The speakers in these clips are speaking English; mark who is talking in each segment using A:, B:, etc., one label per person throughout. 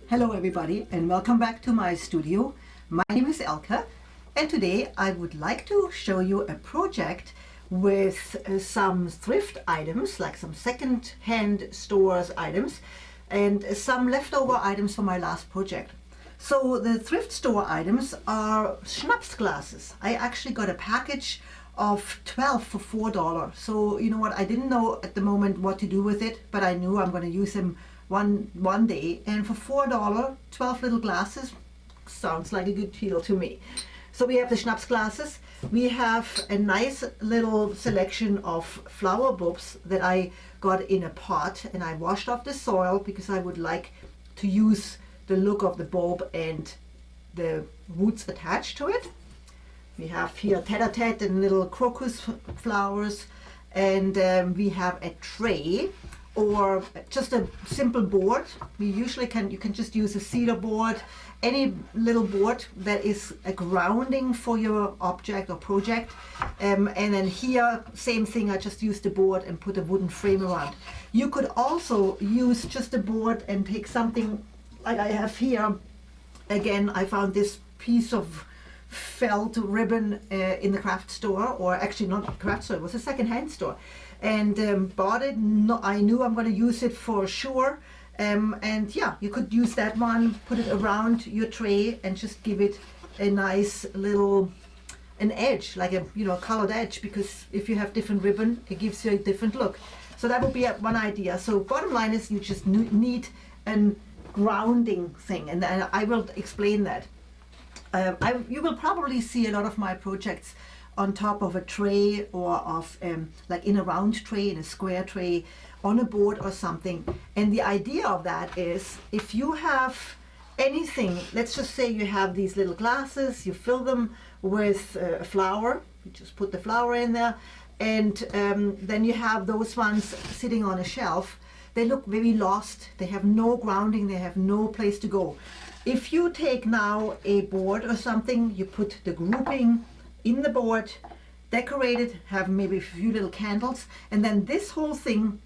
A: Hello everybody and welcome back to my studio. My name is Elke and today I would like to show you a project with some thrift items, like some second-hand stores items and some leftover items from my last project. So the thrift store items are schnapps glasses. I actually got a package of 12 for $4. So you know what, I didn't know at the moment what to do with it, but I knew I'm going to use them one day, and for $4, 12 little glasses sounds like a good deal to me. So we have the schnapps glasses. We have a nice little selection of flower bulbs that I got in a pot, and I washed off the soil because I would like to use the look of the bulb and the roots attached to it. We have here tete-a-tete and little crocus flowers, and we have a tray or just a simple board. You can just use a cedar board, any little board that is a grounding for your object or project. And then here, same thing, I just used the board and put a wooden frame around. You could also use just a board and take something like I have here. Again, I found this piece of felt ribbon in the craft store, or actually not a craft store, it was a second-hand store, and bought it. No, I knew I'm going to use it for sure, and yeah, you could use that one, put it around your tray and just give it a nice little an edge, like a colored edge, because if you have different ribbon it gives you a different look. So that would be one idea. So bottom line is you just need a grounding thing, and I will explain that. You will probably see a lot of my projects on top of a tray, or of like in a round tray, in a square tray, on a board or something. And the idea of that is, if you have anything, let's just say you have these little glasses, you fill them with a flower, you just put the flower in there, and then you have those ones sitting on a shelf. They look very lost, they have no grounding, they have no place to go. If you take now a board or something, you put the grouping in the board, decorate it, have maybe a few little candles, and then this whole thing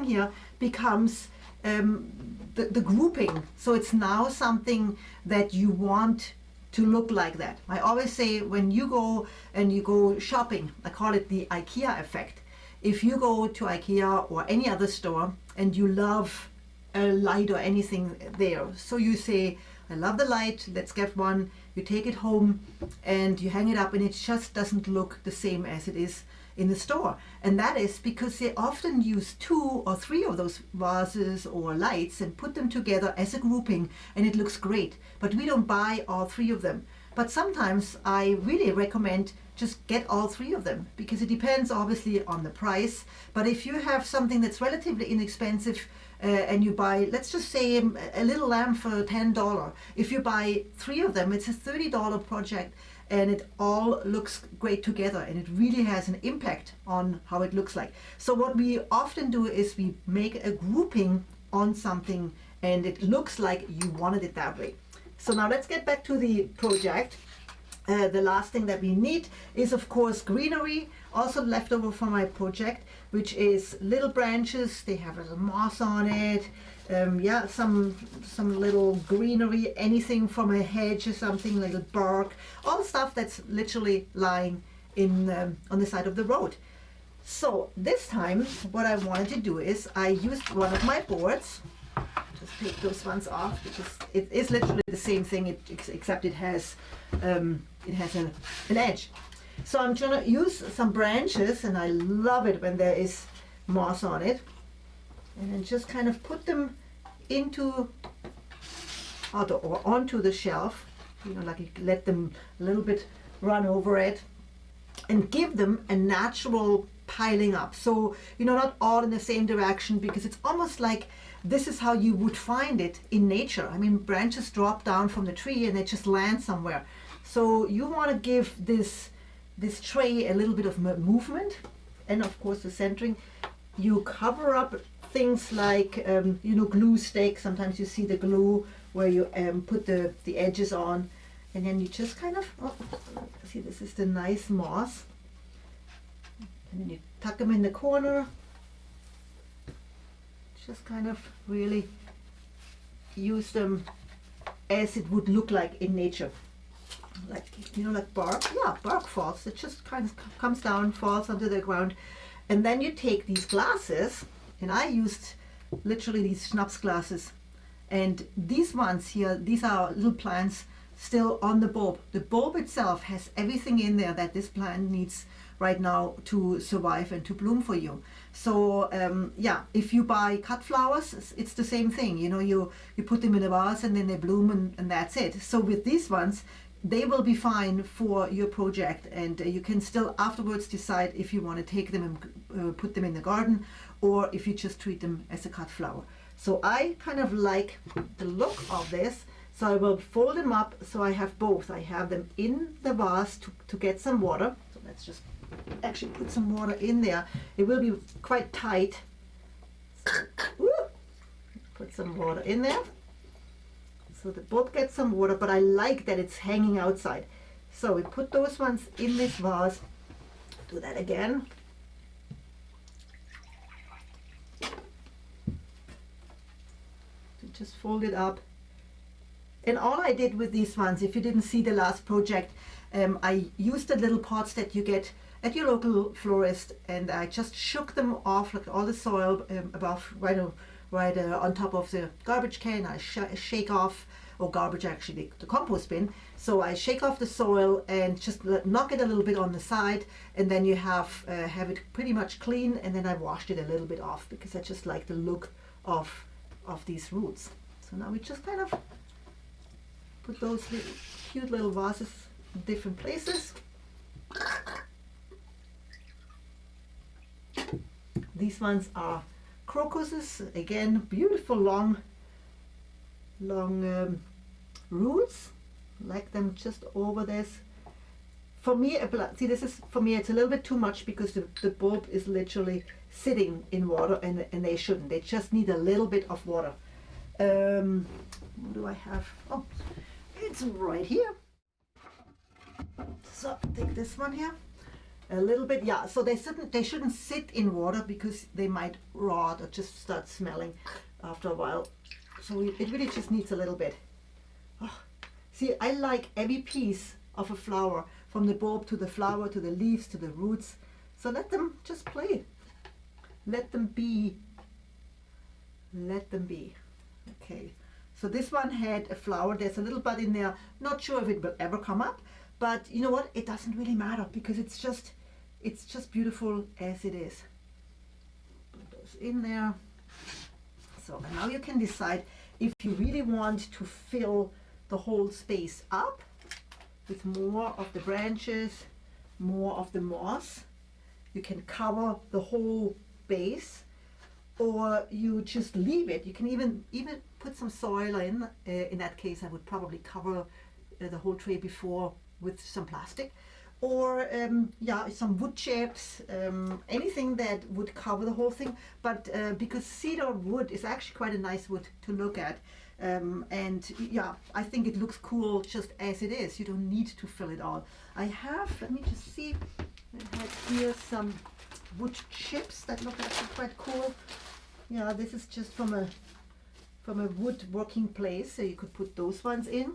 A: here becomes the grouping. So it's now something that you want to look like that. I always say, when you go shopping, I call it the IKEA effect. If you go to IKEA or any other store and you love a light or anything there, so you say, I love the light, let's get one. You take it home and you hang it up, and it just doesn't look the same as it is in the store. And that is because they often use 2 or 3 of those vases or lights and put them together as a grouping, and it looks great. But we don't buy all 3 of them. But sometimes I really recommend just get all 3 of them, because it depends obviously on the price. But if you have something that's relatively inexpensive, and you buy, let's just say, a little lamp for $10. If you buy 3 of them, it's a $30 project, and it all looks great together, and it really has an impact on how it looks like. So what we often do is we make a grouping on something, and it looks like you wanted it that way. So now let's get back to the project. The last thing that we need is, of course, greenery, also left over from my project, which is little branches. They have a little moss on it. Yeah, some little greenery, anything from a hedge or something, little bark, all the stuff that's literally lying in on the side of the road. So this time, what I wanted to do is I used one of my boards. Just take those ones off, because it is literally the same thing, except it has an edge. So I'm trying to use some branches, and I love it when there is moss on it, and then just kind of put them into or onto the shelf, like you let them a little bit run over it, and give them a natural piling up. So not all in the same direction, because it's almost like this is how you would find it in nature. I mean, branches drop down from the tree and they just land somewhere. So you want to give this tray a little bit of movement, and of course the centering. You cover up things like glue sticks. Sometimes you see the glue where you put the edges on, and then you just kind of see, this is the nice moss, and then you tuck them in the corner. Just kind of really use them as it would look like in nature. Like, you know, like bark. Yeah, bark falls. It just kind of comes down, falls onto the ground. And then you take these glasses, and I used literally these schnapps glasses. And these ones here, these are little plants still on the bulb. The bulb itself has everything in there that this plant needs right now to survive and to bloom for you. So yeah, if you buy cut flowers, it's the same thing. You know, you put them in a vase and then they bloom, and that's it. So with these ones, they will be fine for your project, and you can still afterwards decide if you want to take them and put them in the garden, or if you just treat them as a cut flower. So I kind of like the look of this, so I will fold them up so I have both. I have them in the vase to get some water. So let's just actually put some water in there. It will be quite tight. So, put some water in there. So the bulb gets some water, but I like that it's hanging outside. So we put those ones in this vase. Do that again. Just fold it up. And all I did with these ones, if you didn't see the last project, I used the little pots that you get at your local florist, and I just shook them off, like all the soil above, right on top of the garbage can. I shake off, or garbage actually, the compost bin. So I shake off the soil and just knock it a little bit on the side, and then you have it pretty much clean. And then I washed it a little bit off because I just like the look of these roots. So now we just kind of put those cute little vases in different places. These ones are crocuses, again, beautiful long roots. Like them just over this. For me, see, this is, for me, it's a little bit too much because the bulb is literally sitting in water, and they shouldn't. They just need a little bit of water. What do I have? Oh, it's right here. So take this one here. A little bit, yeah. So they shouldn't sit in water because they might rot or just start smelling after a while. So it really just needs a little bit. Oh, see, I like every piece of a flower, from the bulb to the flower to the leaves to the roots. So let them just play. Let them be. Let them be. Okay. So this one had a flower. There's a little bud in there. Not sure if it will ever come up, but you know what? It doesn't really matter because it's just beautiful as it is. Put those in there. So and now you can decide if you really want to fill the whole space up with more of the branches, more of the moss. You can cover the whole base, or you just leave it. You can even put some soil in. In that case, I would probably cover the whole tray before with some plastic, or yeah, some wood chips, anything that would cover the whole thing. But because cedar wood is actually quite a nice wood to look at, and yeah, I think it looks cool just as it is. You don't need to fill it all. I have, let me just see, I have here some wood chips that look actually quite cool. Yeah, this is just from a wood working place, so you could put those ones in.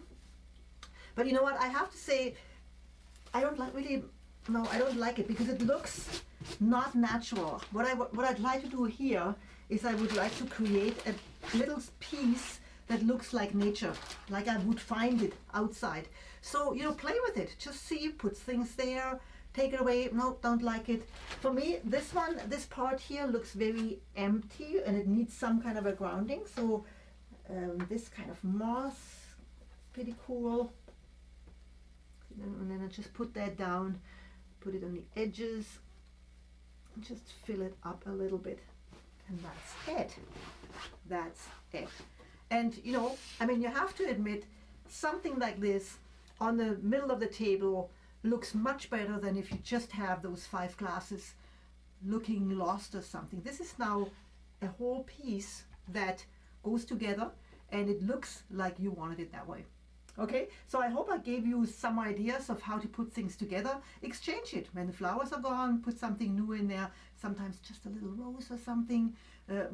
A: But you know what, I have to say, I don't like it because it looks not natural. What I'd like to do here is I would like to create a little piece that looks like nature, like I would find it outside. So, you know, play with it. Just see, put things there, take it away. No, don't like it. For me, this part here looks very empty and it needs some kind of a grounding. So this kind of moss, pretty cool. And then I just put that down, put it on the edges, and just fill it up a little bit. And that's it. That's it. And you know, I mean, you have to admit, something like this on the middle of the table looks much better than if you just have those 5 glasses looking lost or something. This is now a whole piece that goes together and it looks like you wanted it that way. Okay, so I hope I gave you some ideas of how to put things together. Exchange it. When the flowers are gone, put something new in there. Sometimes just a little rose or something,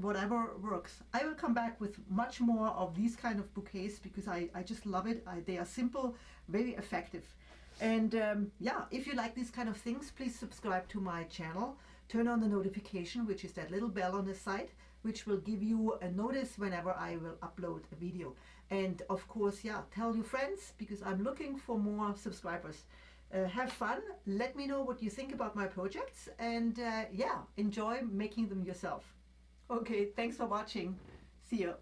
A: whatever works. I will come back with much more of these kind of bouquets because I just love it. They are simple, very effective. And yeah, if you like these kind of things, please subscribe to my channel. Turn on the notification, which is that little bell on the side, which will give you a notice whenever I will upload a video. And of course, yeah, tell your friends because I'm looking for more subscribers. Have fun. Let me know what you think about my projects, and yeah, enjoy making them yourself. Okay, thanks for watching. See you.